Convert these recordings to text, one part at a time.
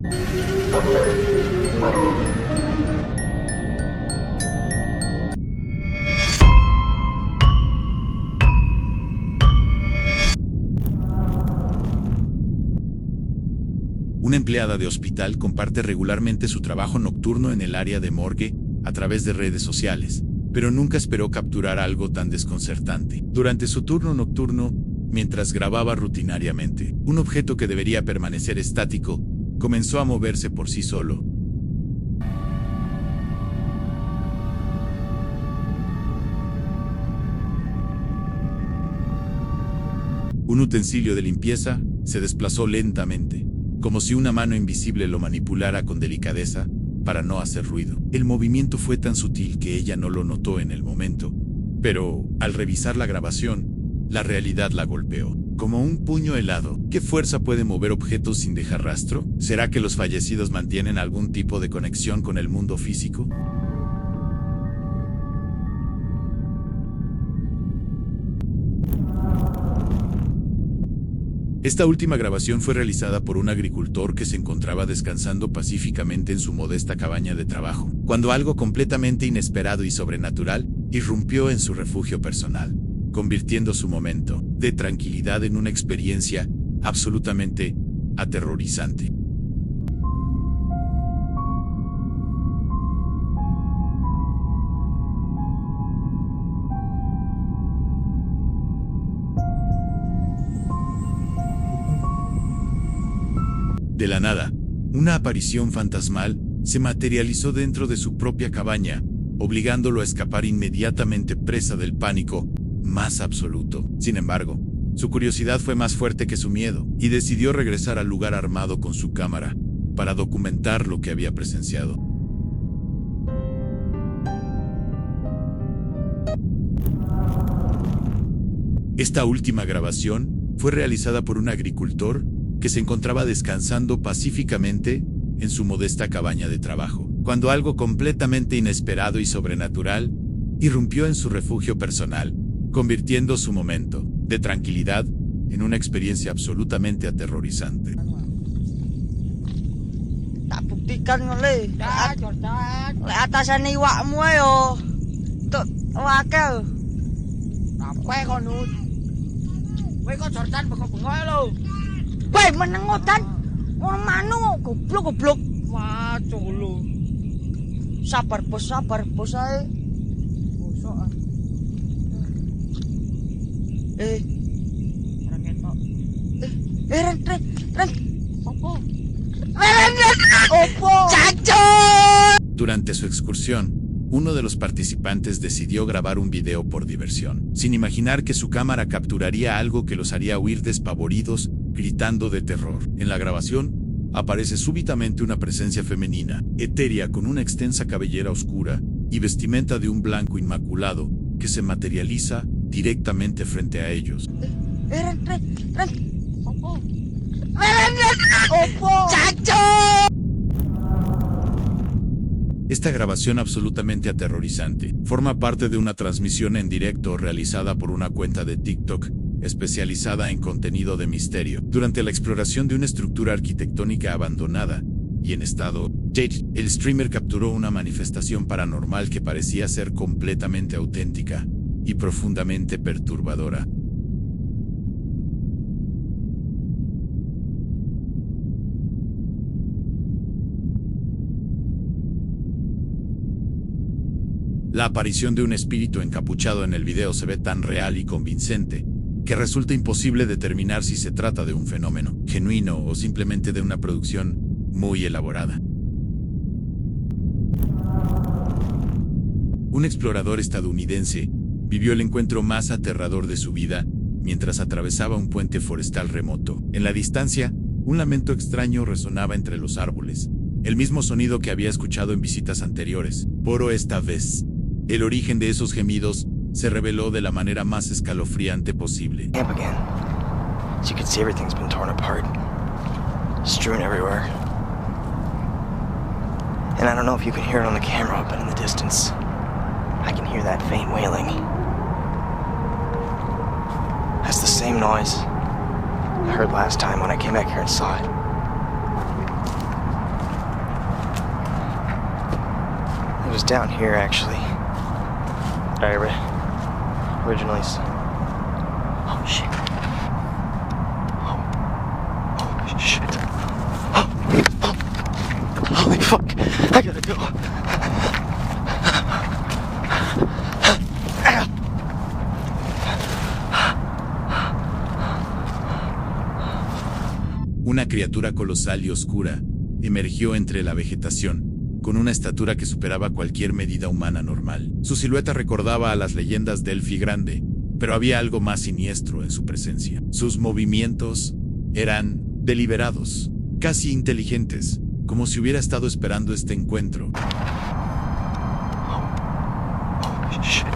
Una empleada de hospital comparte regularmente su trabajo nocturno en el área de morgue a través de redes sociales, pero nunca esperó capturar algo tan desconcertante. Durante su turno nocturno, mientras grababa rutinariamente, un objeto que debería permanecer estático comenzó a moverse por sí solo. Un utensilio de limpieza se desplazó lentamente, como si una mano invisible lo manipulara con delicadeza para no hacer ruido. El movimiento fue tan sutil que ella no lo notó en el momento, pero al revisar la grabación, la realidad la golpeó. Como un puño helado. ¿Qué fuerza puede mover objetos sin dejar rastro? ¿Será que los fallecidos mantienen algún tipo de conexión con el mundo físico? Esta última grabación fue realizada por un agricultor que se encontraba descansando pacíficamente en su modesta cabaña de trabajo, cuando algo completamente inesperado y sobrenatural irrumpió en su refugio personal, convirtiendo su momento de tranquilidad en una experiencia absolutamente aterrorizante. De la nada, una aparición fantasmal se materializó dentro de su propia cabaña, obligándolo a escapar inmediatamente, presa del pánico más absoluto. Sin embargo, su curiosidad fue más fuerte que su miedo, y decidió regresar al lugar armado con su cámara para documentar lo que había presenciado. Esta última grabación fue realizada por un agricultor que se encontraba descansando pacíficamente en su modesta cabaña de trabajo, cuando algo completamente inesperado y sobrenatural irrumpió en su refugio personal, convirtiendo su momento de tranquilidad en una experiencia absolutamente aterrorizante. Tak buktikan le. Le atasan iwakmu yo. Tuk wake. Apa kon nu? Kowe kok jordan bengok-bengok lho. Kowe menengotan. Wong manu goblok-goblok. Wah, colo. Sabar bos ae. Bosok. Ora ketok. Ren. Opo? ¡Opo! ¡Chacho! Durante su excursión, uno de los participantes decidió grabar un video por diversión, sin imaginar que su cámara capturaría algo que los haría huir despavoridos, gritando de terror. En la grabación, aparece súbitamente una presencia femenina, etérea, con una extensa cabellera oscura y vestimenta de un blanco inmaculado, que se materializa directamente frente a ellos. Ren. Opo. ¡Opo! ¡Chacho! Esta grabación absolutamente aterrorizante forma parte de una transmisión en directo realizada por una cuenta de TikTok especializada en contenido de misterio. Durante la exploración de una estructura arquitectónica abandonada y en estado Jade, el streamer capturó una manifestación paranormal que parecía ser completamente auténtica y profundamente perturbadora. La aparición de un espíritu encapuchado en el video se ve tan real y convincente que resulta imposible determinar si se trata de un fenómeno genuino o simplemente de una producción muy elaborada. Un explorador estadounidense vivió el encuentro más aterrador de su vida mientras atravesaba un puente forestal remoto. En la distancia, un lamento extraño resonaba entre los árboles, el mismo sonido que había escuchado en visitas anteriores, pero esta vez, el origen de esos gemidos se reveló de la manera más escalofriante posible. Camp again. As you can see, everything's been torn apart, strewn everywhere. And I don't know if you can hear it on the camera, but in the distance, I can hear that faint wailing. That's the same noise I heard last time when I came back here and saw it. down here, actually. Originally. Oh, shit. Oh, shit. Holy fuck. I gotta go. Una criatura colosal y oscura emergió entre la vegetación, con una estatura que superaba cualquier medida humana normal. Su silueta recordaba a las leyendas de Elfi Grande, pero había algo más siniestro en su presencia. Sus movimientos eran deliberados, casi inteligentes, como si hubiera estado esperando este encuentro. Oh, shit.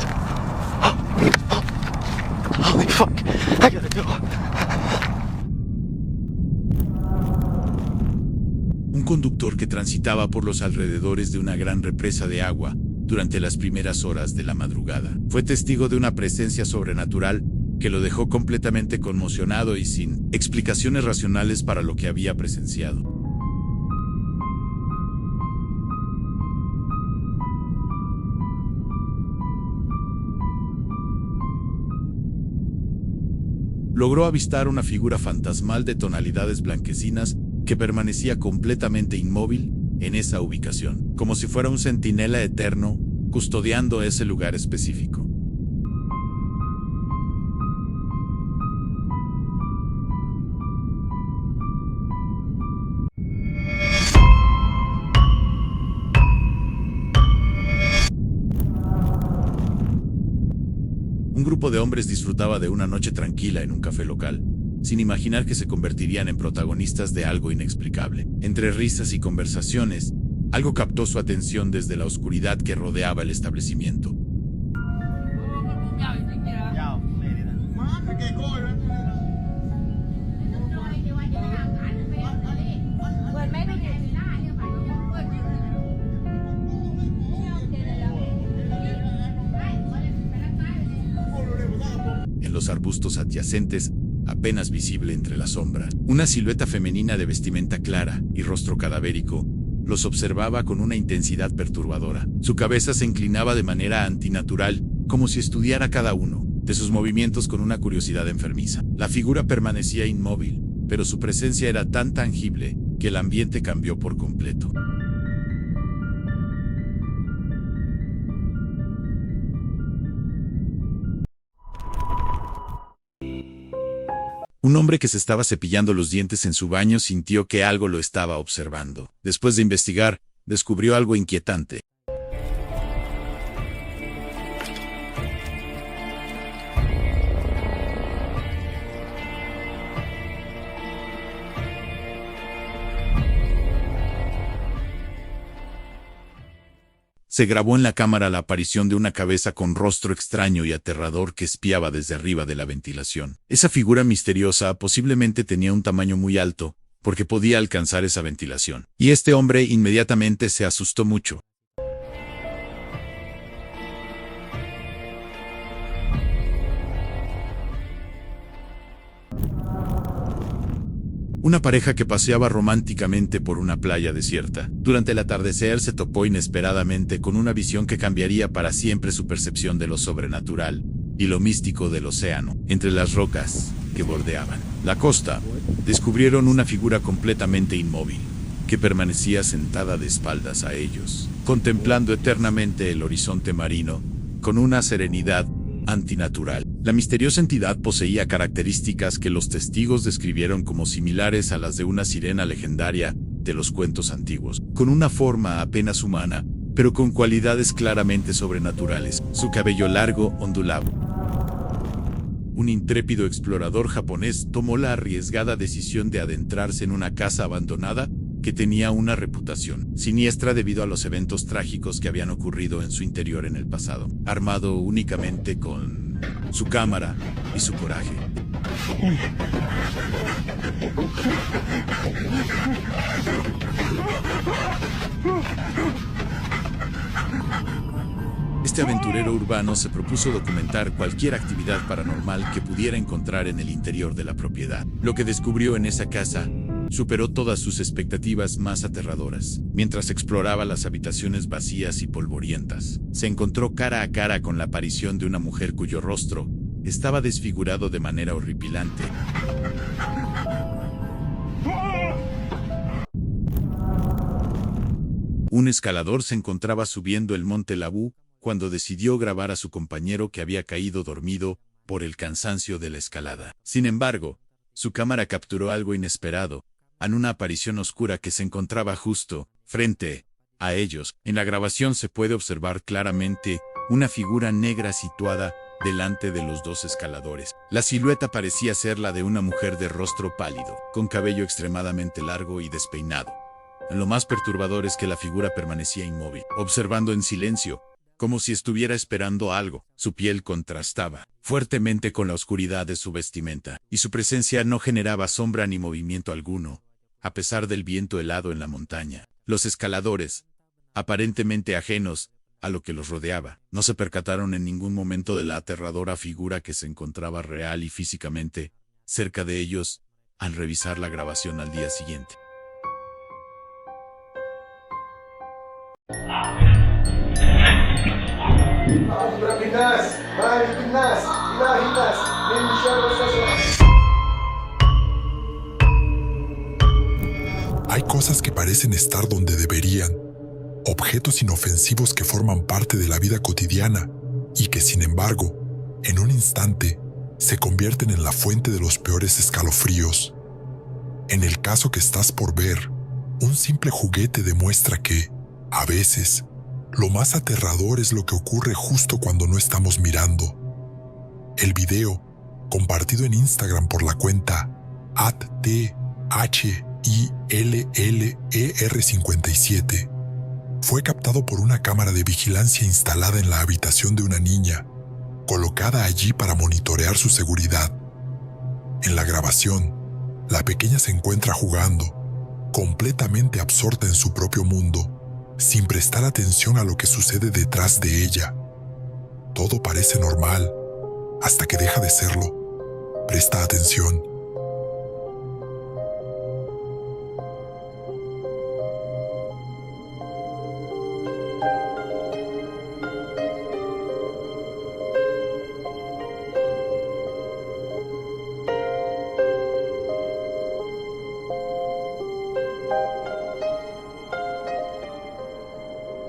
Holy fuck. I gotta go. Un conductor que transitaba por los alrededores de una gran represa de agua durante las primeras horas de la madrugada. Fue testigo de una presencia sobrenatural que lo dejó completamente conmocionado y sin explicaciones racionales para lo que había presenciado. Logró avistar una figura fantasmal de tonalidades blanquecinas que permanecía completamente inmóvil en esa ubicación, como si fuera un centinela eterno custodiando ese lugar específico. Un grupo de hombres disfrutaba de una noche tranquila en un café local, sin imaginar que se convertirían en protagonistas de algo inexplicable. Entre risas y conversaciones, algo captó su atención desde la oscuridad que rodeaba el establecimiento. En los arbustos adyacentes, apenas visible entre las sombras, una silueta femenina de vestimenta clara y rostro cadavérico los observaba con una intensidad perturbadora. Su cabeza se inclinaba de manera antinatural, como si estudiara cada uno de sus movimientos con una curiosidad enfermiza. La figura permanecía inmóvil, pero su presencia era tan tangible que el ambiente cambió por completo. Un hombre que se estaba cepillando los dientes en su baño sintió que algo lo estaba observando. Después de investigar, descubrió algo inquietante. Se grabó en la cámara la aparición de una cabeza con rostro extraño y aterrador que espiaba desde arriba de la ventilación. Esa figura misteriosa posiblemente tenía un tamaño muy alto, porque podía alcanzar esa ventilación. Y este hombre inmediatamente se asustó mucho. Una pareja que paseaba románticamente por una playa desierta. Durante el atardecer se topó inesperadamente con una visión que cambiaría para siempre su percepción de lo sobrenatural y lo místico del océano. Entre las rocas que bordeaban la costa, descubrieron una figura completamente inmóvil, que permanecía sentada de espaldas a ellos, contemplando eternamente el horizonte marino, con una serenidad antinatural. La misteriosa entidad poseía características que los testigos describieron como similares a las de una sirena legendaria de los cuentos antiguos, con una forma apenas humana, pero con cualidades claramente sobrenaturales. Su cabello largo ondulaba. Un intrépido explorador japonés tomó la arriesgada decisión de adentrarse en una casa abandonada que tenía una reputación siniestra debido a los eventos trágicos que habían ocurrido en su interior en el pasado, armado únicamente con su cámara y su coraje. Este aventurero urbano se propuso documentar cualquier actividad paranormal que pudiera encontrar en el interior de la propiedad. Lo que descubrió en esa casa Superó todas sus expectativas más aterradoras. Mientras exploraba las habitaciones vacías y polvorientas, se encontró cara a cara con la aparición de una mujer cuyo rostro estaba desfigurado de manera horripilante. Un escalador se encontraba subiendo el monte Labú cuando decidió grabar a su compañero que había caído dormido por el cansancio de la escalada. Sin embargo, su cámara capturó algo inesperado, en una aparición oscura que se encontraba justo frente a ellos. En la grabación se puede observar claramente una figura negra situada delante de los dos escaladores. La silueta parecía ser la de una mujer de rostro pálido, con cabello extremadamente largo y despeinado. Lo más perturbador es que la figura permanecía inmóvil, observando en silencio, como si estuviera esperando algo. Su piel contrastaba fuertemente con la oscuridad de su vestimenta, y su presencia no generaba sombra ni movimiento alguno, a pesar del viento helado en la montaña. Los escaladores, aparentemente ajenos a lo que los rodeaba, no se percataron en ningún momento de la aterradora figura que se encontraba real y físicamente cerca de ellos al revisar la grabación al día siguiente. Hay cosas que parecen estar donde deberían, objetos inofensivos que forman parte de la vida cotidiana y que, sin embargo, en un instante, se convierten en la fuente de los peores escalofríos. En el caso que estás por ver, un simple juguete demuestra que, a veces, lo más aterrador es lo que ocurre justo cuando no estamos mirando. El video, compartido en Instagram por la cuenta @THILLER57, fue captado por una cámara de vigilancia instalada en la habitación de una niña, colocada allí para monitorear su seguridad. En la grabación, la pequeña se encuentra jugando, completamente absorta en su propio mundo, sin prestar atención a lo que sucede detrás de ella. Todo parece normal, hasta que deja de serlo. Presta atención.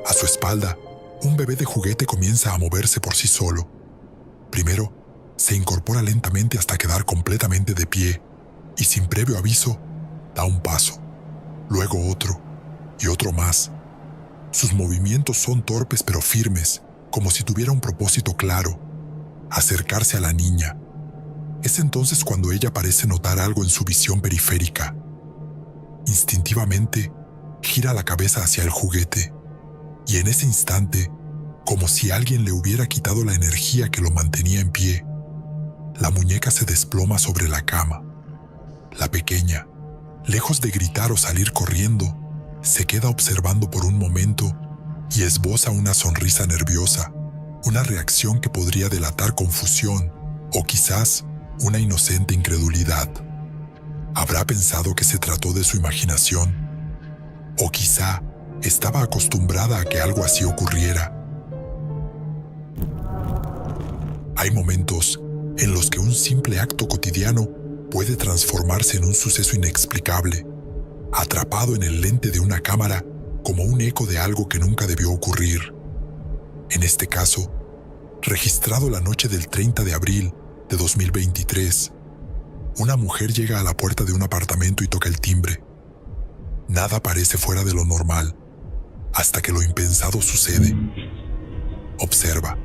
A su espalda, un bebé de juguete comienza a moverse por sí solo. Primero, se incorpora lentamente hasta quedar completamente de pie y sin previo aviso, da un paso, luego otro y otro más. Sus movimientos son torpes pero firmes, como si tuviera un propósito claro: acercarse a la niña. Es entonces cuando ella parece notar algo en su visión periférica. Instintivamente, gira la cabeza hacia el juguete. Y en ese instante, como si alguien le hubiera quitado la energía que lo mantenía en pie, la muñeca se desploma sobre la cama. La pequeña, lejos de gritar o salir corriendo, se queda observando por un momento y esboza una sonrisa nerviosa, una reacción que podría delatar confusión o quizás una inocente incredulidad. ¿Habrá pensado que se trató de su imaginación? O quizá estaba acostumbrada a que algo así ocurriera. Hay momentos en los que un simple acto cotidiano puede transformarse en un suceso inexplicable, atrapado en el lente de una cámara como un eco de algo que nunca debió ocurrir. En este caso, registrado la noche del 30 de abril de 2023, una mujer llega a la puerta de un apartamento y toca el timbre. Nada parece fuera de lo normal, hasta que lo impensado sucede. Observa.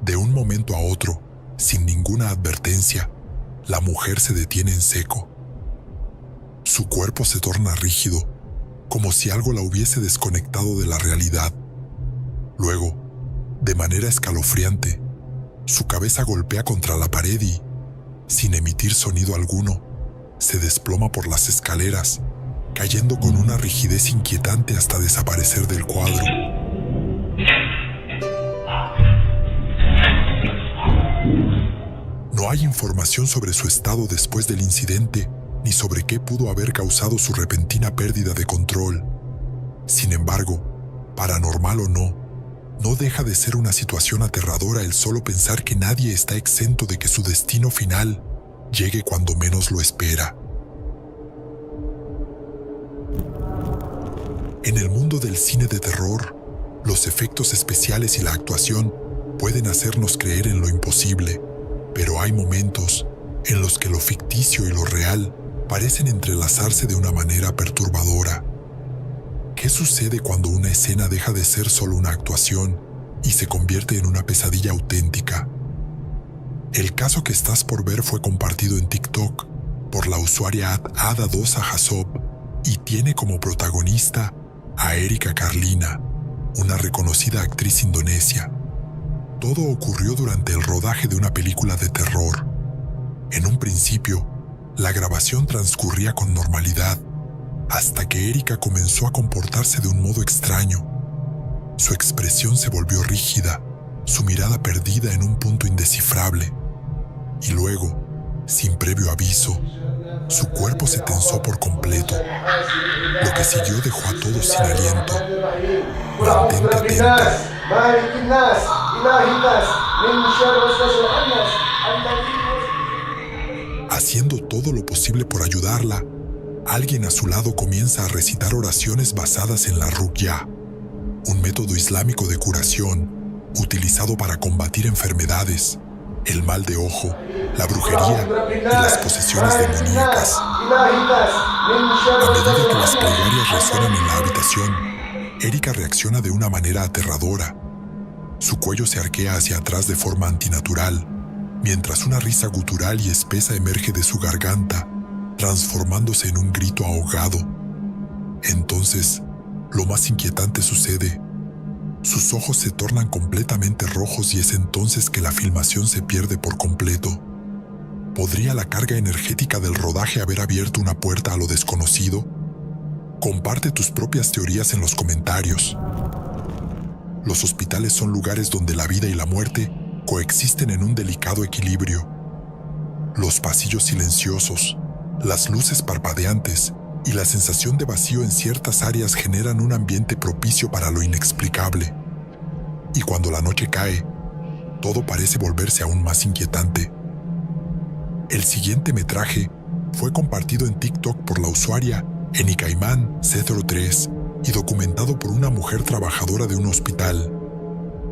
De un momento a otro, sin ninguna advertencia, la mujer se detiene en seco. Su cuerpo se torna rígido, como si algo la hubiese desconectado de la realidad. Luego, de manera escalofriante, su cabeza golpea contra la pared y, sin emitir sonido alguno, se desploma por las escaleras, cayendo con una rigidez inquietante hasta desaparecer del cuadro. No hay información sobre su estado después del incidente, ni sobre qué pudo haber causado su repentina pérdida de control. Sin embargo, paranormal o no, no deja de ser una situación aterradora el solo pensar que nadie está exento de que su destino final llegue cuando menos lo espera. En el mundo del cine de terror, los efectos especiales y la actuación pueden hacernos creer en lo imposible, pero hay momentos en los que lo ficticio y lo real parecen entrelazarse de una manera perturbadora. ¿Qué sucede cuando una escena deja de ser solo una actuación y se convierte en una pesadilla auténtica? El caso que estás por ver fue compartido en TikTok por la usuaria @Ada2Hasob y tiene como protagonista a Erika Carlina, una reconocida actriz indonesia. Todo ocurrió durante el rodaje de una película de terror. En un principio, la grabación transcurría con normalidad, hasta que Erika comenzó a comportarse de un modo extraño. Su expresión se volvió rígida, su mirada perdida en un punto indescifrable. Y luego, sin previo aviso, su cuerpo se tensó por completo. Lo que siguió dejó a todos sin aliento. Mantente atento. Haciendo todo lo posible por ayudarla, alguien a su lado comienza a recitar oraciones basadas en la ruqya, un método islámico de curación utilizado para combatir enfermedades, el mal de ojo, la brujería y las posesiones demoníacas. A medida que las plegarias resuenan en la habitación, Erika reacciona de una manera aterradora. Su cuello se arquea hacia atrás de forma antinatural, mientras una risa gutural y espesa emerge de su garganta, transformándose en un grito ahogado. Entonces, lo más inquietante sucede. Sus ojos se tornan completamente rojos y es entonces que la filmación se pierde por completo. ¿Podría la carga energética del rodaje haber abierto una puerta a lo desconocido? Comparte tus propias teorías en los comentarios. Los hospitales son lugares donde la vida y la muerte coexisten en un delicado equilibrio. Los pasillos silenciosos, las luces parpadeantes y la sensación de vacío en ciertas áreas generan un ambiente propicio para lo inexplicable. Y cuando la noche cae, todo parece volverse aún más inquietante. El siguiente metraje fue compartido en TikTok por la usuaria Enikaiman C03 y documentado por una mujer trabajadora de un hospital.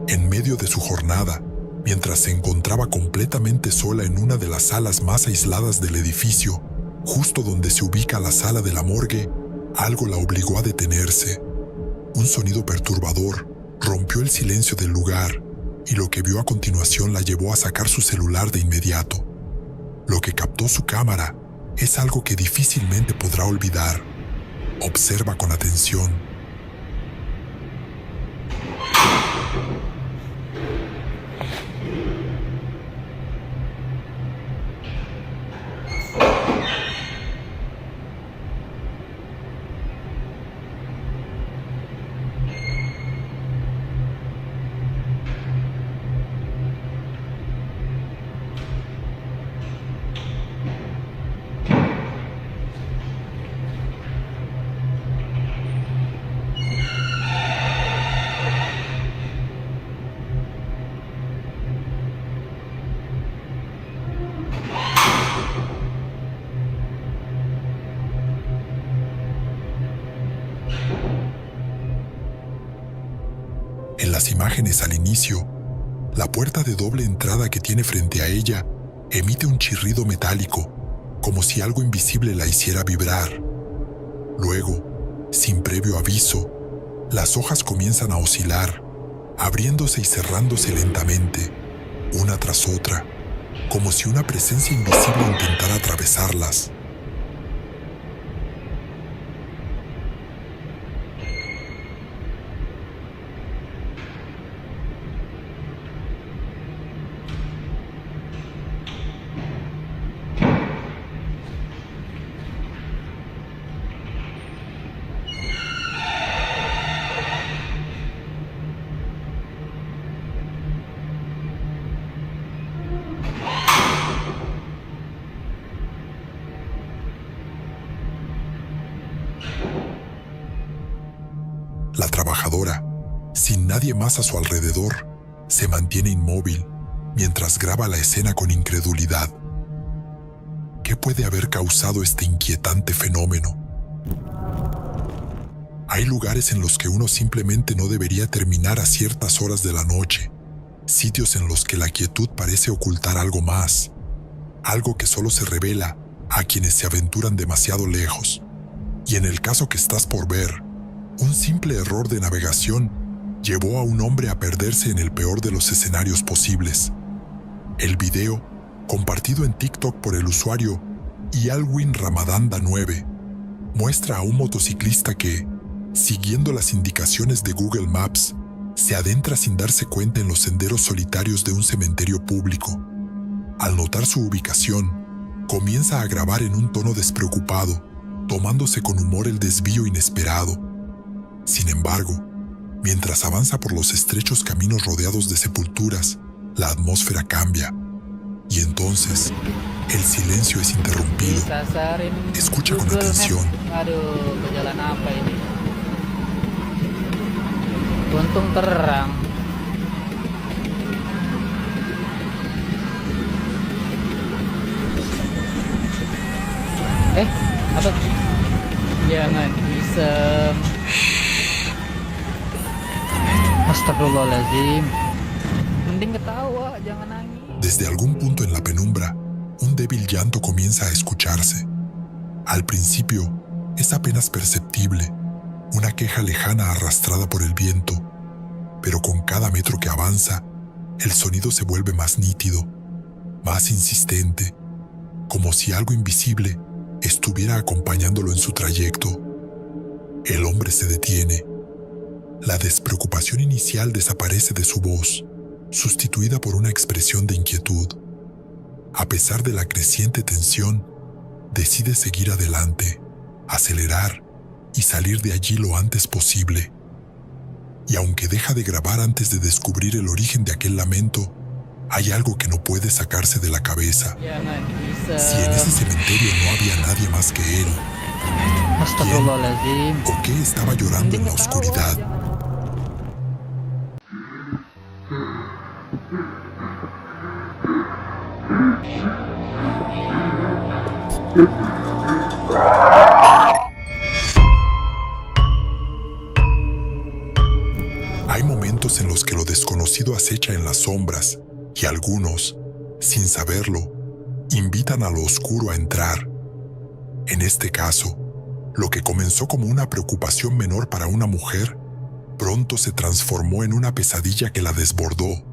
En medio de su jornada, mientras se encontraba completamente sola en una de las salas más aisladas del edificio, justo donde se ubica la sala de la morgue, algo la obligó a detenerse. Un sonido perturbador rompió el silencio del lugar y lo que vio a continuación la llevó a sacar su celular de inmediato. Lo que captó su cámara es algo que difícilmente podrá olvidar. Observa con atención. En las imágenes al inicio, la puerta de doble entrada que tiene frente a ella emite un chirrido metálico, como si algo invisible la hiciera vibrar. Luego, sin previo aviso, las hojas comienzan a oscilar, abriéndose y cerrándose lentamente, una tras otra, como si una presencia invisible intentara atravesarlas. trabajadora, sin nadie más a su alrededor, se mantiene inmóvil mientras graba la escena con incredulidad. ¿Qué puede haber causado este inquietante fenómeno? Hay lugares en los que uno simplemente no debería terminar a ciertas horas de la noche, sitios en los que la quietud parece ocultar algo más, algo que solo se revela a quienes se aventuran demasiado lejos. Y en el caso que estás por ver, un simple error de navegación llevó a un hombre a perderse en el peor de los escenarios posibles. El video, compartido en TikTok por el usuario Yalwin Ramadanda 9, muestra a un motociclista que, siguiendo las indicaciones de Google Maps, se adentra sin darse cuenta en los senderos solitarios de un cementerio público. Al notar su ubicación, comienza a grabar en un tono despreocupado, tomándose con humor el desvío inesperado. Sin embargo, mientras avanza por los estrechos caminos rodeados de sepulturas, la atmósfera cambia, y entonces el silencio es interrumpido. Escucha con atención. Aduh, berjalan apa ini? Untung terang. Apa? Jangan iseng. Astagfirullahaladzim. Mending ketawa, jangan nangis. Desde algún punto en la penumbra, un débil llanto comienza a escucharse. Al principio, es apenas perceptible, una queja lejana arrastrada por el viento, pero con cada metro que avanza, el sonido se vuelve más nítido, más insistente, como si algo invisible estuviera acompañándolo en su trayecto. El hombre se detiene. La despreocupación inicial desaparece de su voz, sustituida por una expresión de inquietud. A pesar de la creciente tensión, decide seguir adelante, acelerar y salir de allí lo antes posible. Y aunque deja de grabar antes de descubrir el origen de aquel lamento, hay algo que no puede sacarse de la cabeza. Si en ese cementerio no había nadie más que él, ¿quién o qué estaba llorando en la oscuridad? Hay momentos en los que lo desconocido acecha en las sombras y algunos, sin saberlo, invitan a lo oscuro a entrar. En este caso, lo que comenzó como una preocupación menor para una mujer, pronto se transformó en una pesadilla que la desbordó,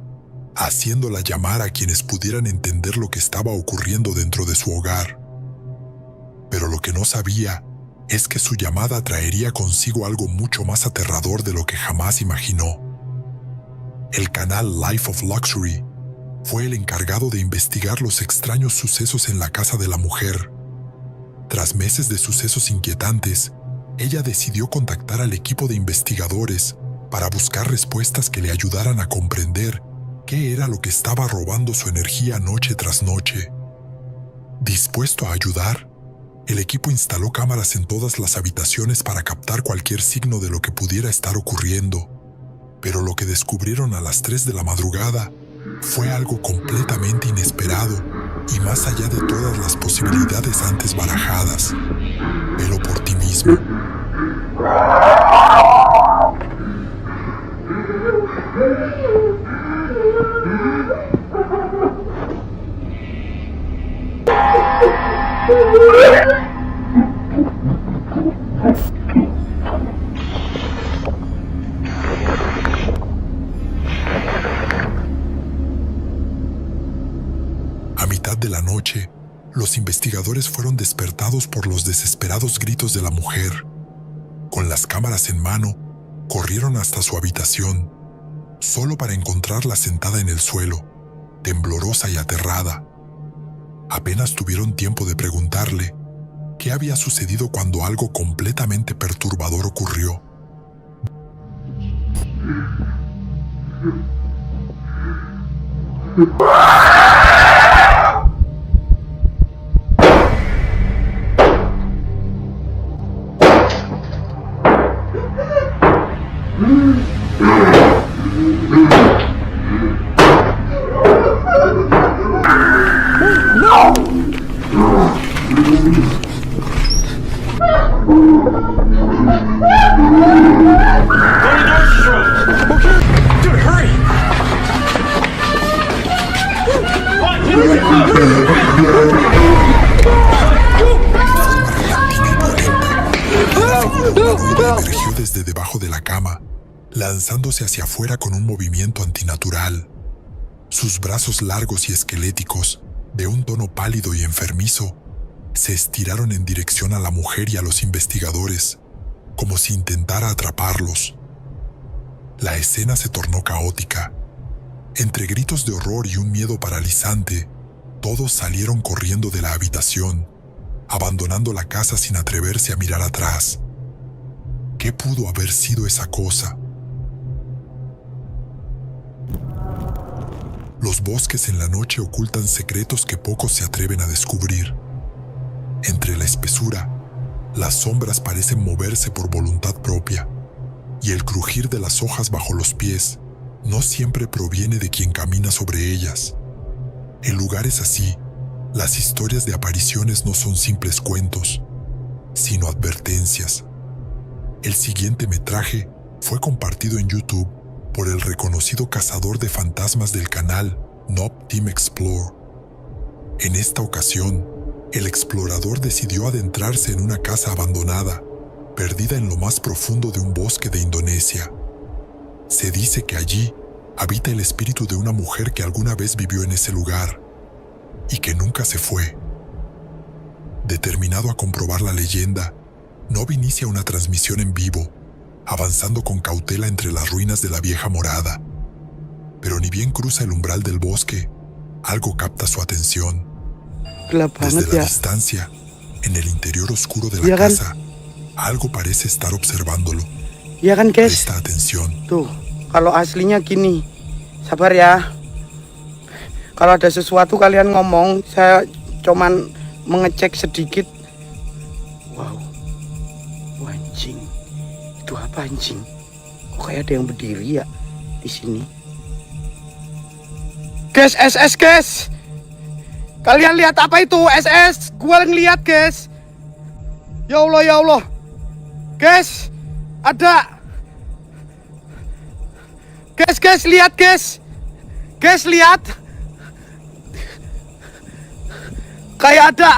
haciéndola llamar a quienes pudieran entender lo que estaba ocurriendo dentro de su hogar. Pero lo que no sabía es que su llamada traería consigo algo mucho más aterrador de lo que jamás imaginó. El canal Life of Luxury fue el encargado de investigar los extraños sucesos en la casa de la mujer. Tras meses de sucesos inquietantes, ella decidió contactar al equipo de investigadores para buscar respuestas que le ayudaran a comprender qué era lo que estaba robando su energía noche tras noche. Dispuesto a ayudar, el equipo instaló cámaras en todas las habitaciones para captar cualquier signo de lo que pudiera estar ocurriendo. Pero lo que descubrieron a las 3 de la madrugada fue algo completamente inesperado y más allá de todas las posibilidades antes barajadas. Velo por ti mismo. A mitad de la noche, los investigadores fueron despertados por los desesperados gritos de la mujer. Con las cámaras en mano, corrieron hasta su habitación, solo para encontrarla sentada en el suelo, temblorosa y aterrada. Apenas tuvieron tiempo de preguntarle qué había sucedido cuando algo completamente perturbador ocurrió. Dude, hurry! Emergió desde debajo de la cama, lanzándose hacia afuera con un movimiento antinatural. Sus brazos largos y esqueléticos, de un tono pálido y enfermizo, se estiraron en dirección a la mujer y a los investigadores, como si intentara atraparlos. La escena se tornó caótica. Entre gritos de horror y un miedo paralizante, todos salieron corriendo de la habitación, abandonando la casa sin atreverse a mirar atrás. ¿Qué pudo haber sido esa cosa? Los bosques en la noche ocultan secretos que pocos se atreven a descubrir. Entre la espesura, las sombras parecen moverse por voluntad propia, y el crujir de las hojas bajo los pies no siempre proviene de quien camina sobre ellas. En lugares así, las historias de apariciones no son simples cuentos, sino advertencias. El siguiente metraje fue compartido en YouTube por el reconocido cazador de fantasmas del canal Noob Team Explore. En esta ocasión, el explorador decidió adentrarse en una casa abandonada, perdida en lo más profundo de un bosque de Indonesia. Se dice que allí habita el espíritu de una mujer que alguna vez vivió en ese lugar y que nunca se fue. Determinado a comprobar la leyenda, Noob inicia una transmisión en vivo, avanzando con cautela entre las ruinas de la vieja morada. Pero ni bien cruza el umbral del bosque, algo capta su atención. Desde la distancia, en el interior oscuro de la casa, algo parece estar observándolo. Iya kan guys? Presta atención. Tuh, kalau aslinya gini. Sabar ya. Kalau ada sesuatu kalian ngomong, saya cuman mengecek sedikit. Wow. Anjing. Itu apa anjing? Kok kayak ada yang berdiri ya di sini? Guys, SS guys. Kalian lihat apa itu? SS. Gua ngeliat guys. Ya Allah, ya Allah. Guys, ada. Guys, lihat guys. Guys, lihat. Kayak ada.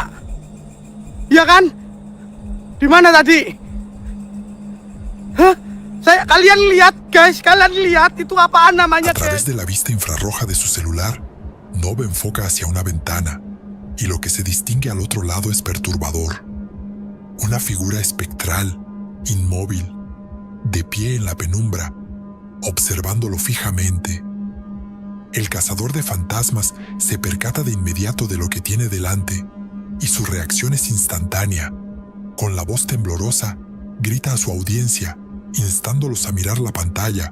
Iya kan? Di mana tadi? Hah? Kalian lihat guys, kalian lihat itu apaan namanya A través guys? de la vista infrarroja de su celular, Noob enfoca hacia una ventana y lo que se distingue al otro lado es perturbador. Una figura espectral, inmóvil, de pie en la penumbra, observándolo fijamente. El cazador de fantasmas se percata de inmediato de lo que tiene delante y su reacción es instantánea. Con la voz temblorosa, grita a su audiencia, instándolos a mirar la pantalla,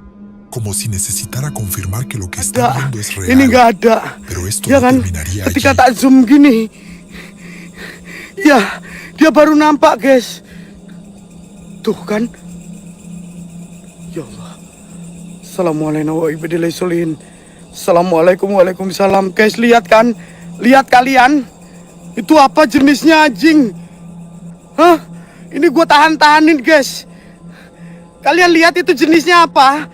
como si necesitara confirmar que lo que está viendo es real. Ini nggak ada. Pero esto Ya no kan? terminaría Ketika allí. tak zoom gini. Ya, dia baru nampak guys. Tuh kan? Ya Allah. Assalamualaikum. Assalamualaikum, waalaikumsalam. Guys, lihat kan? Lihat kalian? Itu apa jenisnya anjing? Hah? Ini gue tahan-tahanin guys. Kalian lihat itu jenisnya apa?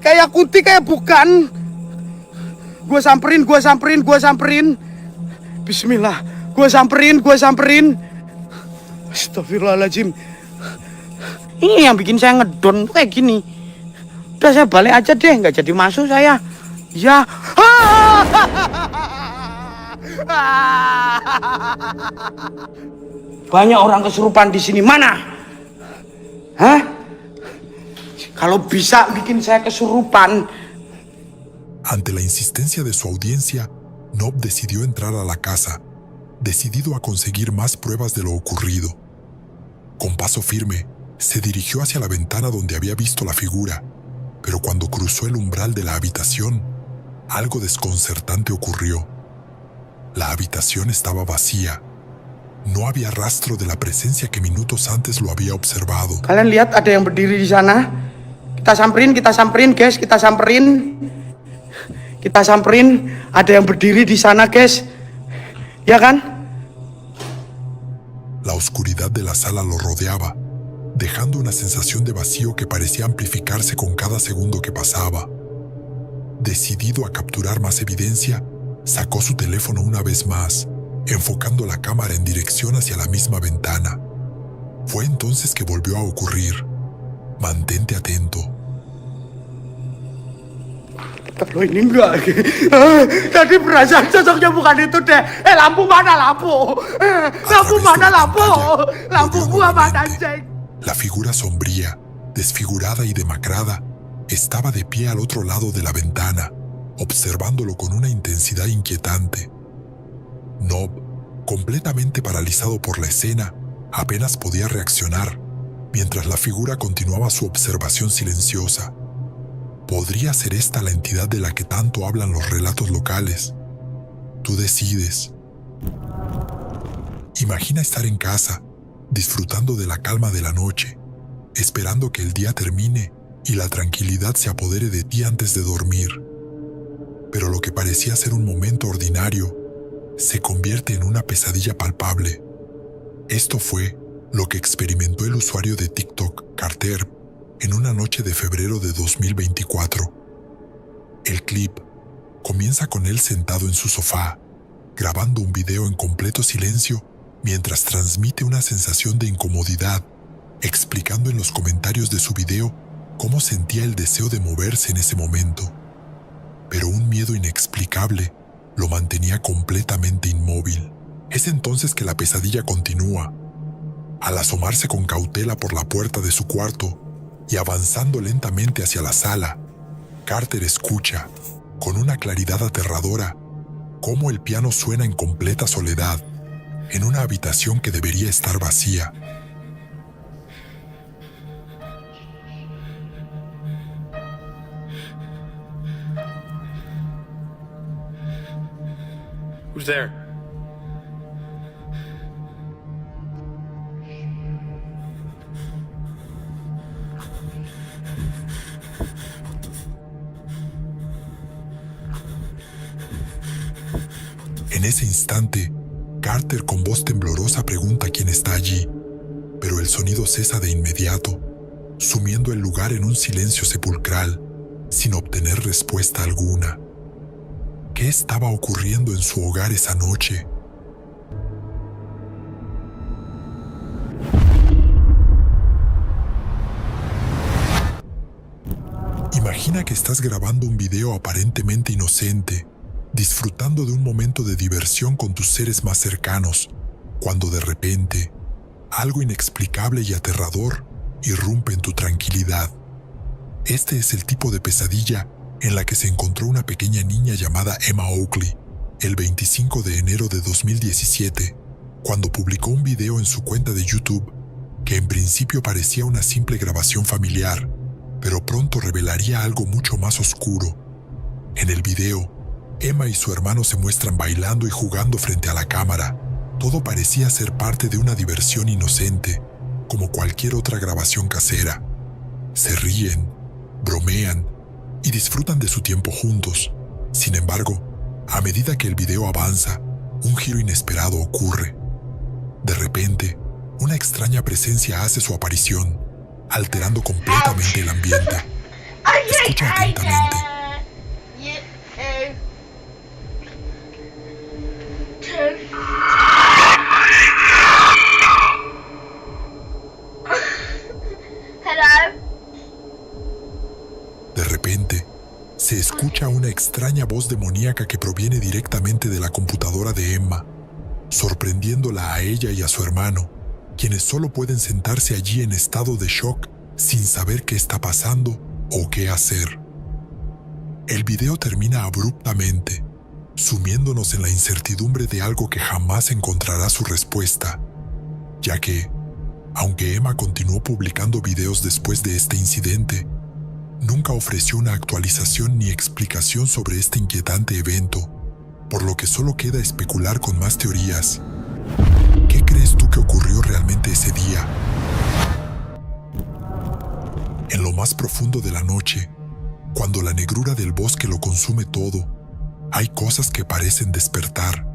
Kayak kunti, kayak bukan. Gue samperin. Bismillah. Gue samperin. Astagfirullahaladzim. Ini yang bikin saya ngedon tuh kayak gini. Udah saya balik aja deh, nggak jadi masuk saya. Ya. Banyak orang kesurupan di sini. Mana? Hah? Kalau bisa bikin saya kesurupan. Ante la insistencia de su audiencia, Noob decidió entrar a la casa, decidido a conseguir más pruebas de lo ocurrido. Con paso firme, se dirigió hacia la ventana donde había visto la figura, pero cuando cruzó el umbral de la habitación, algo desconcertante ocurrió. La habitación estaba vacía. No había rastro de la presencia que minutos antes lo había observado. Kalian lihat ada yang berdiri di sana? Kita samperin guys, kita samperin. Ada yang berdiri di sana guys. Ya kan? La oscuridad de la sala lo rodeaba, dejando una sensación de vacío que parecía amplificarse con cada segundo que pasaba. Decidido a capturar más evidencia, sacó su teléfono una vez más, enfocando la cámara en dirección hacia la misma ventana. Fue entonces que volvió a ocurrir. Mantente atento. Kalau ini enggak. Tadi perasaan sosoknya bukan itu deh. Lampu mana lampu? Lampu mana lampu? Lampu gua mana, Jack? La figura sombría, desfigurada y demacrada, estaba de pie al otro lado de la ventana, observándolo con una intensidad inquietante. Nob, completamente paralizado por la escena, apenas podía reaccionar, mientras la figura continuaba su observación silenciosa. ¿Podría ser esta la entidad de la que tanto hablan los relatos locales? Tú decides. Imagina estar en casa, disfrutando de la calma de la noche, esperando que el día termine y la tranquilidad se apodere de ti antes de dormir. Pero lo que parecía ser un momento ordinario se convierte en una pesadilla palpable. Esto fue lo que experimentó el usuario de TikTok, Carter, en una noche de febrero de 2024. El clip comienza con él sentado en su sofá, grabando un video en completo silencio mientras transmite una sensación de incomodidad, explicando en los comentarios de su video cómo sentía el deseo de moverse en ese momento. Pero un miedo inexplicable lo mantenía completamente inmóvil. Es entonces que la pesadilla continúa. Al asomarse con cautela por la puerta de su cuarto y avanzando lentamente hacia la sala, Carter escucha, con una claridad aterradora, cómo el piano suena en completa soledad, en una habitación que debería estar vacía. Who's there? En ese instante, Carter con voz temblorosa pregunta quién está allí, pero el sonido cesa de inmediato, sumiendo el lugar en un silencio sepulcral, sin obtener respuesta alguna. ¿Qué estaba ocurriendo en su hogar esa noche? Imagina que estás grabando un video aparentemente inocente, disfrutando de un momento de diversión con tus seres más cercanos, cuando de repente, algo inexplicable y aterrador irrumpe en tu tranquilidad. Este es el tipo de pesadilla en la que se encontró una pequeña niña llamada Emma Oakley el 25 de enero de 2017, cuando publicó un video en su cuenta de YouTube que en principio parecía una simple grabación familiar, pero pronto revelaría algo mucho más oscuro. En el video, Emma y su hermano se muestran bailando y jugando frente a la cámara. Todo parecía ser parte de una diversión inocente, como cualquier otra grabación casera. Se ríen, bromean y disfrutan de su tiempo juntos. Sin embargo, a medida que el video avanza, un giro inesperado ocurre. De repente, una extraña presencia hace su aparición, alterando completamente el ambiente. Escucha atentamente. De repente, se escucha una extraña voz demoníaca que proviene directamente de la computadora de Emma, sorprendiéndola a ella y a su hermano, quienes solo pueden sentarse allí en estado de shock sin saber qué está pasando o qué hacer. El video termina abruptamente, sumiéndonos en la incertidumbre de algo que jamás encontrará su respuesta, ya que, aunque Emma continuó publicando videos después de este incidente, nunca ofreció una actualización ni explicación sobre este inquietante evento, por lo que solo queda especular con más teorías. ¿Qué crees tú que ocurrió realmente ese día? En lo más profundo de la noche, cuando la negrura del bosque lo consume todo, hay cosas que parecen despertar.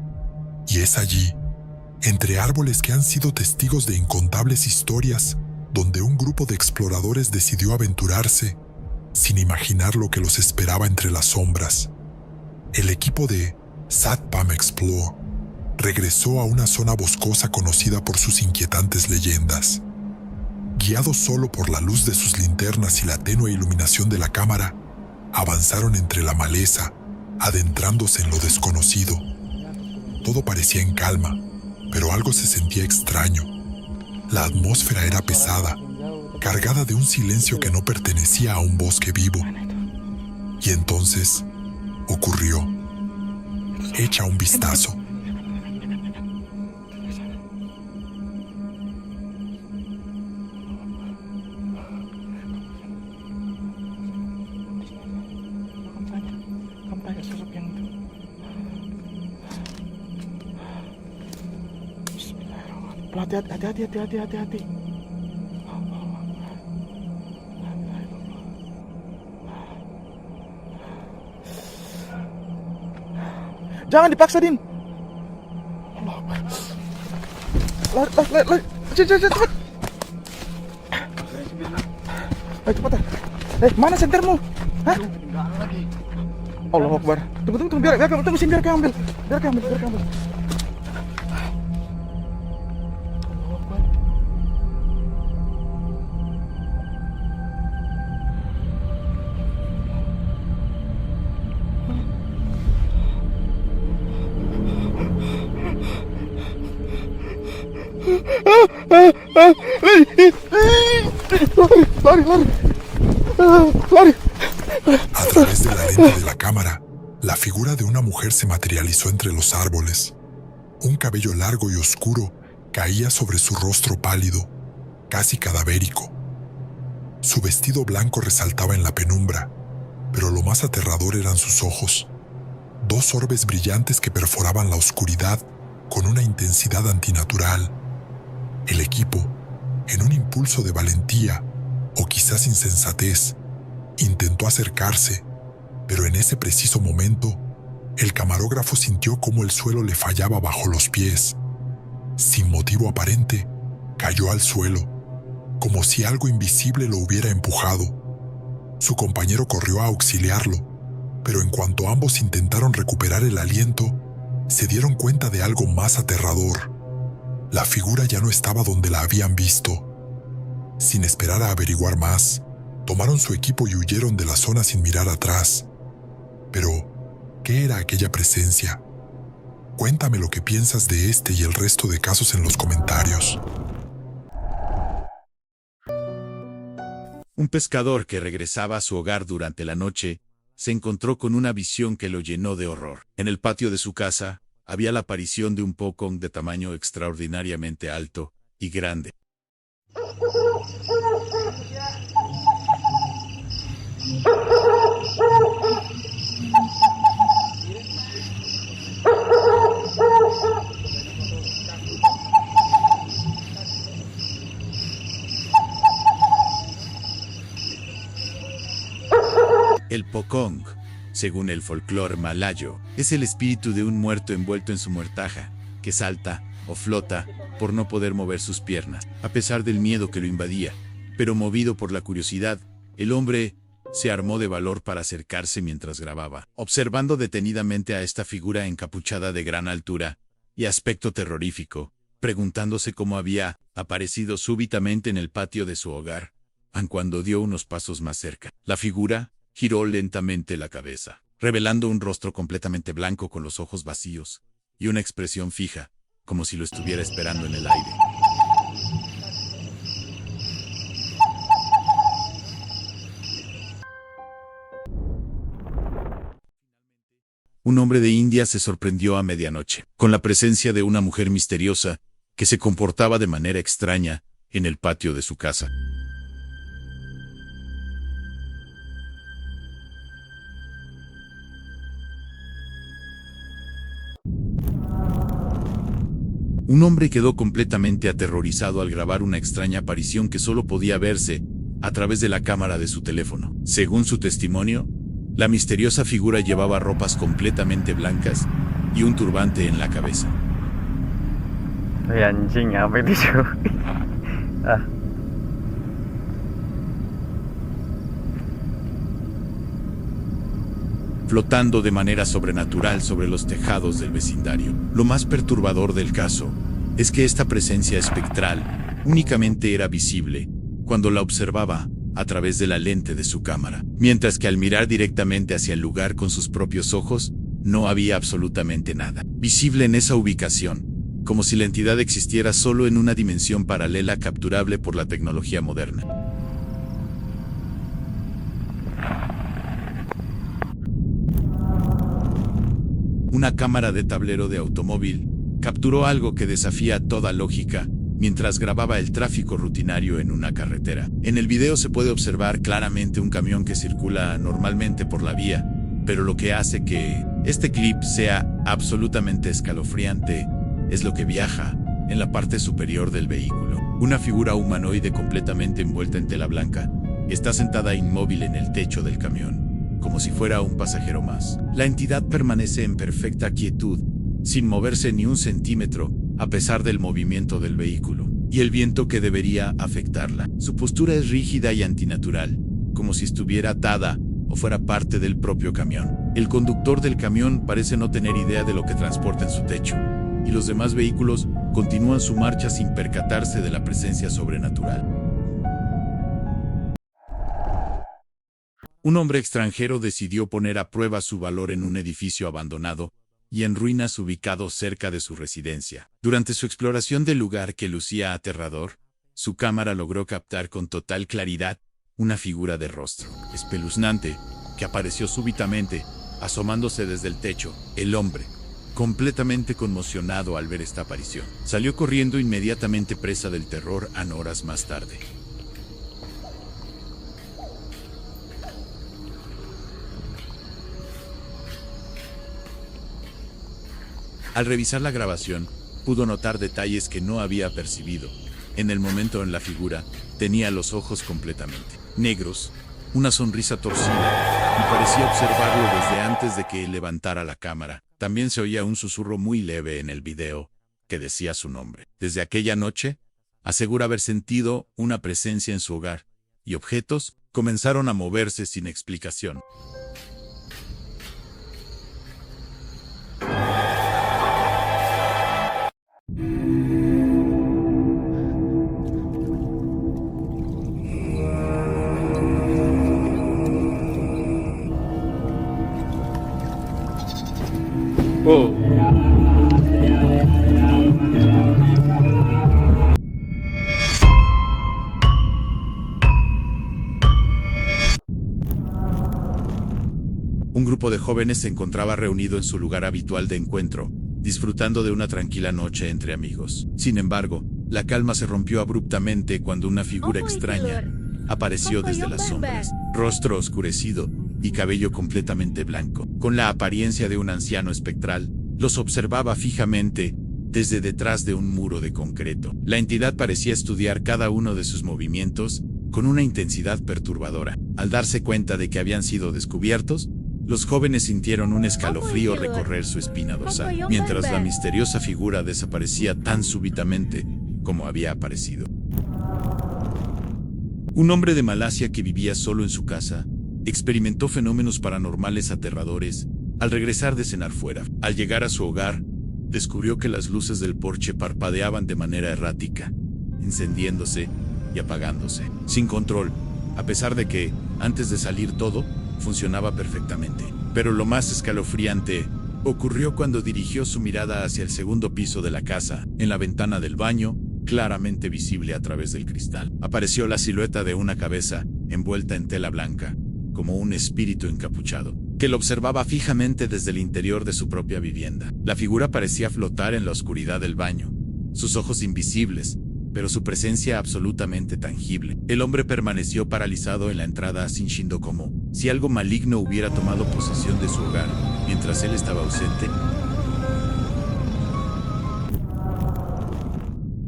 Y es allí, entre árboles que han sido testigos de incontables historias, donde un grupo de exploradores decidió aventurarse sin imaginar lo que los esperaba entre las sombras. El equipo de Satpam Explore regresó a una zona boscosa conocida por sus inquietantes leyendas. Guiados solo por la luz de sus linternas y la tenue iluminación de la cámara, avanzaron entre la maleza, adentrándose en lo desconocido. Todo parecía en calma, pero algo se sentía extraño. La atmósfera era pesada, cargada de un silencio que no pertenecía a un bosque vivo. Y entonces ocurrió. Echa un vistazo. Hati-hati. Jangan dipaksa, Din. Allah. Lari. Cepat. Ayo cepat. Mana sentermu? Hah? Allah Akbar. Tunggu, biar kau ambil. Biar kau ambil. Lari. A través de la lente de la cámara, la figura de una mujer se materializó entre los árboles. Un cabello largo y oscuro caía sobre su rostro pálido, casi cadavérico. Su vestido blanco resaltaba en la penumbra, pero lo más aterrador eran sus ojos. 2 orbes brillantes que perforaban la oscuridad con una intensidad antinatural. El equipo, en un impulso de valentía, o quizás insensatez, intentó acercarse, pero en ese preciso momento, el camarógrafo sintió cómo el suelo le fallaba bajo los pies. Sin motivo aparente, cayó al suelo, como si algo invisible lo hubiera empujado. Su compañero corrió a auxiliarlo, pero en cuanto ambos intentaron recuperar el aliento, se dieron cuenta de algo más aterrador. La figura ya no estaba donde la habían visto. Sin esperar a averiguar más, tomaron su equipo y huyeron de la zona sin mirar atrás. Pero, ¿qué era aquella presencia? Cuéntame lo que piensas de este y el resto de casos en los comentarios. Un pescador que regresaba a su hogar durante la noche se encontró con una visión que lo llenó de horror. En el patio de su casa había la aparición de un pocong de tamaño extraordinariamente alto y grande. El pocong, según el folclore malayo, es el espíritu de un muerto envuelto en su muertaja, que salta o flota por no poder mover sus piernas, a pesar del miedo que lo invadía. Pero movido por la curiosidad, el hombre se armó de valor para acercarse mientras grababa, observando detenidamente a esta figura encapuchada de gran altura y aspecto terrorífico, preguntándose cómo había aparecido súbitamente en el patio de su hogar, aun cuando dio unos pasos más cerca. La figura giró lentamente la cabeza, revelando un rostro completamente blanco con los ojos vacíos y una expresión fija, como si lo estuviera esperando en el aire. Un hombre de India se sorprendió a medianoche con la presencia de una mujer misteriosa que se comportaba de manera extraña en el patio de su casa. Un hombre quedó completamente aterrorizado al grabar una extraña aparición que solo podía verse a través de la cámara de su teléfono. Según su testimonio, la misteriosa figura llevaba ropas completamente blancas y un turbante en la cabeza. Ay, anjing, apa itu cuy? Ah. Flotando de manera sobrenatural sobre los tejados del vecindario. Lo más perturbador del caso es que esta presencia espectral únicamente era visible cuando la observaba a través de la lente de su cámara, mientras que al mirar directamente hacia el lugar con sus propios ojos, no había absolutamente nada visible en esa ubicación, como si la entidad existiera solo en una dimensión paralela capturable por la tecnología moderna. Una cámara de tablero de automóvil capturó algo que desafía toda lógica mientras grababa el tráfico rutinario en una carretera. En el video se puede observar claramente un camión que circula normalmente por la vía, pero lo que hace que este clip sea absolutamente escalofriante es lo que viaja en la parte superior del vehículo. Una figura humanoide completamente envuelta en tela blanca está sentada inmóvil en el techo del camión, como si fuera un pasajero más. La entidad permanece en perfecta quietud, sin moverse ni un centímetro, a pesar del movimiento del vehículo y el viento que debería afectarla. Su postura es rígida y antinatural, como si estuviera atada o fuera parte del propio camión. El conductor del camión parece no tener idea de lo que transporta en su techo, y los demás vehículos continúan su marcha sin percatarse de la presencia sobrenatural. Un hombre extranjero decidió poner a prueba su valor en un edificio abandonado y en ruinas ubicado cerca de su residencia. Durante su exploración del lugar que lucía aterrador, su cámara logró captar con total claridad una figura de rostro espeluznante que apareció súbitamente, asomándose desde el techo. El hombre, completamente conmocionado al ver esta aparición, salió corriendo inmediatamente presa del terror horas más tarde. Al revisar la grabación, pudo notar detalles que no había percibido. En el momento en la figura, tenía los ojos completamente negros, una sonrisa torcida, y parecía observarlo desde antes de que él levantara la cámara. También se oía un susurro muy leve en el video, que decía su nombre. Desde aquella noche, asegura haber sentido una presencia en su hogar, y objetos comenzaron a moverse sin explicación. Un grupo de jóvenes se encontraba reunido en su lugar habitual de encuentro, disfrutando de una tranquila noche entre amigos. Sin embargo, la calma se rompió abruptamente cuando una figura extraña apareció desde las sombras, rostro oscurecido y cabello completamente blanco. Con la apariencia de un anciano espectral, los observaba fijamente desde detrás de un muro de concreto. La entidad parecía estudiar cada uno de sus movimientos con una intensidad perturbadora. Al darse cuenta de que habían sido descubiertos, los jóvenes sintieron un escalofrío recorrer su espina dorsal, mientras la misteriosa figura desaparecía tan súbitamente como había aparecido. Un hombre de Malasia que vivía solo en su casa experimentó fenómenos paranormales aterradores al regresar de cenar fuera. Al llegar a su hogar, descubrió que las luces del porche parpadeaban de manera errática, encendiéndose y apagándose, sin control, a pesar de que, antes de salir todo, funcionaba perfectamente. Pero lo más escalofriante ocurrió cuando dirigió su mirada hacia el segundo piso de la casa. En la ventana del baño, claramente visible a través del cristal, apareció la silueta de una cabeza envuelta en tela blanca, como un espíritu encapuchado, que lo observaba fijamente desde el interior de su propia vivienda. La figura parecía flotar en la oscuridad del baño, sus ojos invisibles, pero su presencia absolutamente tangible. El hombre permaneció paralizado en la entrada sintiendo como si algo maligno hubiera tomado posesión de su hogar mientras él estaba ausente.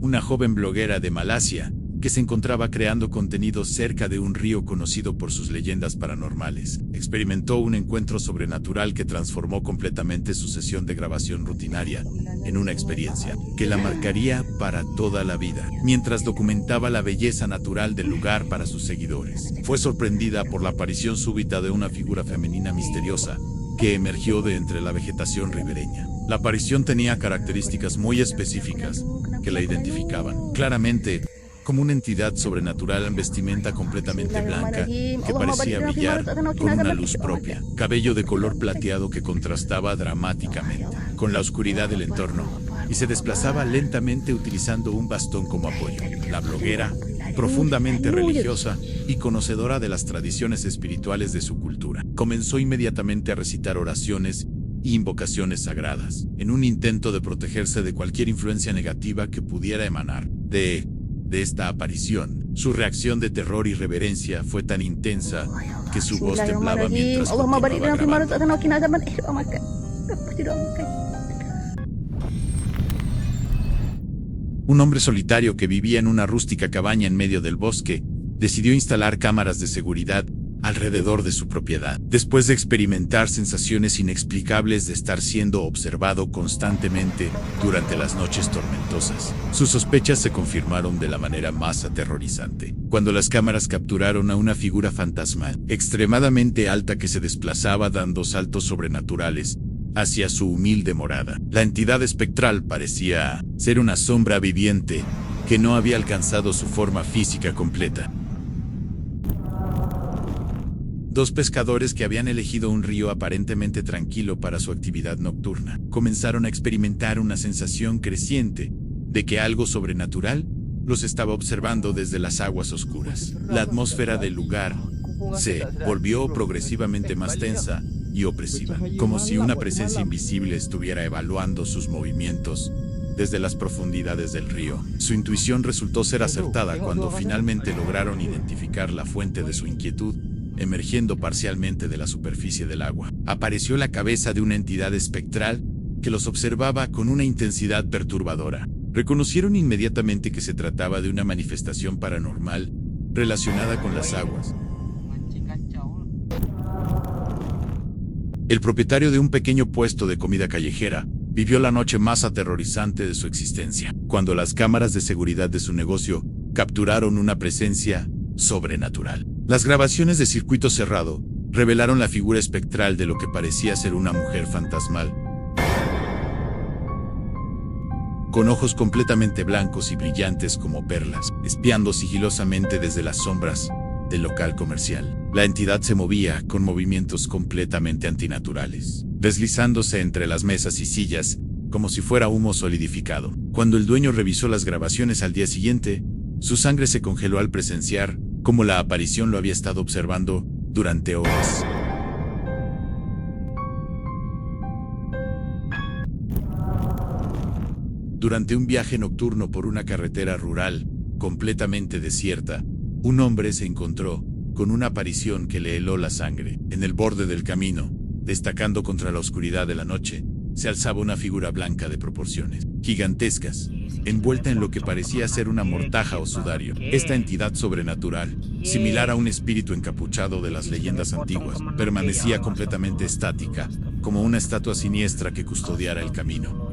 Una joven bloguera de Malasia, que se encontraba creando contenido cerca de un río conocido por sus leyendas paranormales. Experimentó un encuentro sobrenatural que transformó completamente su sesión de grabación rutinaria en una experiencia que la marcaría para toda la vida. Mientras documentaba la belleza natural del lugar para sus seguidores, fue sorprendida por la aparición súbita de una figura femenina misteriosa que emergió de entre la vegetación ribereña. La aparición tenía características muy específicas que la identificaban claramente como una entidad sobrenatural en vestimenta completamente blanca que parecía brillar con una luz propia, cabello de color plateado que contrastaba dramáticamente con la oscuridad del entorno y se desplazaba lentamente utilizando un bastón como apoyo. La bloguera, profundamente religiosa y conocedora de las tradiciones espirituales de su cultura, comenzó inmediatamente a recitar oraciones e invocaciones sagradas, en un intento de protegerse de cualquier influencia negativa que pudiera emanar de esta aparición. Su reacción de terror y reverencia fue tan intensa que su voz temblaba mientras continuaba grabando. Un hombre solitario que vivía en una rústica cabaña en medio del bosque decidió instalar cámaras de seguridad alrededor de su propiedad, después de experimentar sensaciones inexplicables de estar siendo observado constantemente durante las noches tormentosas. Sus sospechas se confirmaron de la manera más aterrorizante, cuando las cámaras capturaron a una figura fantasmal, extremadamente alta que se desplazaba dando saltos sobrenaturales hacia su humilde morada. La entidad espectral parecía ser una sombra viviente que no había alcanzado su forma física completa. Dos pescadores que habían elegido un río aparentemente tranquilo para su actividad nocturna comenzaron a experimentar una sensación creciente de que algo sobrenatural los estaba observando desde las aguas oscuras. La atmósfera del lugar se volvió progresivamente más tensa y opresiva, como si una presencia invisible estuviera evaluando sus movimientos desde las profundidades del río. Su intuición resultó ser acertada cuando finalmente lograron identificar la fuente de su inquietud, emergiendo parcialmente de la superficie del agua. Apareció la cabeza de una entidad espectral que los observaba con una intensidad perturbadora. Reconocieron inmediatamente que se trataba de una manifestación paranormal relacionada con las aguas. El propietario de un pequeño puesto de comida callejera vivió la noche más aterrorizante de su existencia, cuando las cámaras de seguridad de su negocio capturaron una presencia sobrenatural. Las grabaciones de circuito cerrado revelaron la figura espectral de lo que parecía ser una mujer fantasmal, con ojos completamente blancos y brillantes como perlas, espiando sigilosamente desde las sombras del local comercial. La entidad se movía con movimientos completamente antinaturales, deslizándose entre las mesas y sillas como si fuera humo solidificado. Cuando el dueño revisó las grabaciones al día siguiente, su sangre se congeló al presenciar cómo la aparición lo había estado observando durante horas. Durante un viaje nocturno por una carretera rural, completamente desierta, un hombre se encontró con una aparición que le heló la sangre. En el borde del camino, destacando contra la oscuridad de la noche, se alzaba una figura blanca de proporciones gigantescas, envuelta en lo que parecía ser una mortaja o sudario. Esta entidad sobrenatural, similar a un espíritu encapuchado de las leyendas antiguas, permanecía completamente estática, como una estatua siniestra que custodiara el camino.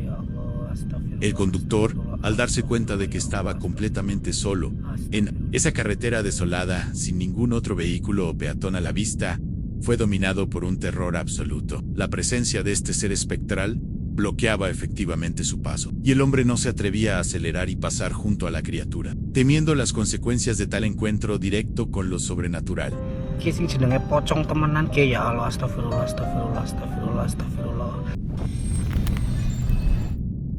El conductor, al darse cuenta de que estaba completamente solo en esa carretera desolada, sin ningún otro vehículo o peatón a la vista, fue dominado por un terror absoluto. La presencia de este ser espectral bloqueaba efectivamente su paso, y el hombre no se atrevía a acelerar y pasar junto a la criatura, temiendo las consecuencias de tal encuentro directo con lo sobrenatural.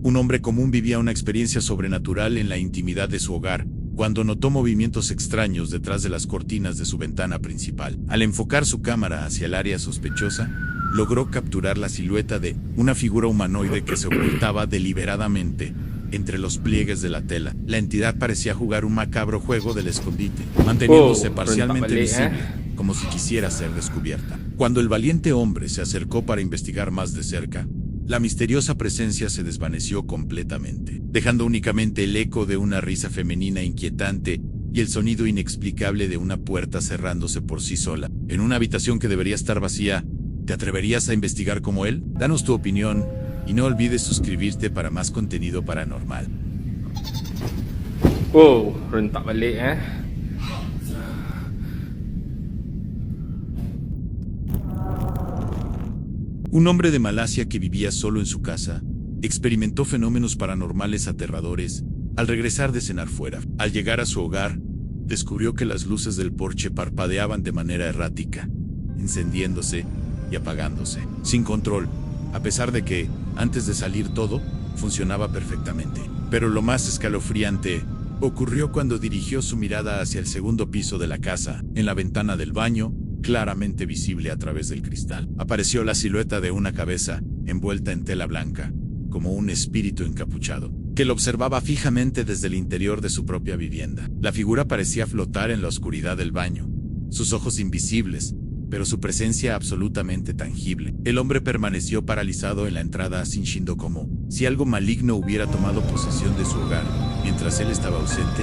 Un hombre común vivía una experiencia sobrenatural en la intimidad de su hogar, cuando notó movimientos extraños detrás de las cortinas de su ventana principal. Al enfocar su cámara hacia el área sospechosa, logró capturar la silueta de una figura humanoide que se ocultaba deliberadamente entre los pliegues de la tela. La entidad parecía jugar un macabro juego del escondite, manteniéndose parcialmente visible, como si quisiera ser descubierta. Cuando el valiente hombre se acercó para investigar más de cerca, la misteriosa presencia se desvaneció completamente, dejando únicamente el eco de una risa femenina inquietante y el sonido inexplicable de una puerta cerrándose por sí sola. En una habitación que debería estar vacía, ¿te atreverías a investigar como él? Danos tu opinión y no olvides suscribirte para más contenido paranormal. Oh, rentak balik Un hombre de Malasia que vivía solo en su casa experimentó fenómenos paranormales aterradores al regresar de cenar fuera. Al llegar a su hogar, descubrió que las luces del porche parpadeaban de manera errática, encendiéndose y apagándose, sin control, a pesar de que, antes de salir todo, funcionaba perfectamente. Pero lo más escalofriante ocurrió cuando dirigió su mirada hacia el segundo piso de la casa. En la ventana del baño, claramente visible a través del cristal, apareció la silueta de una cabeza envuelta en tela blanca, como un espíritu encapuchado, que lo observaba fijamente desde el interior de su propia vivienda. La figura parecía flotar en la oscuridad del baño, sus ojos invisibles, pero su presencia absolutamente tangible. El hombre permaneció paralizado en la entrada, sintiendo como si algo maligno hubiera tomado posesión de su hogar, mientras él estaba ausente.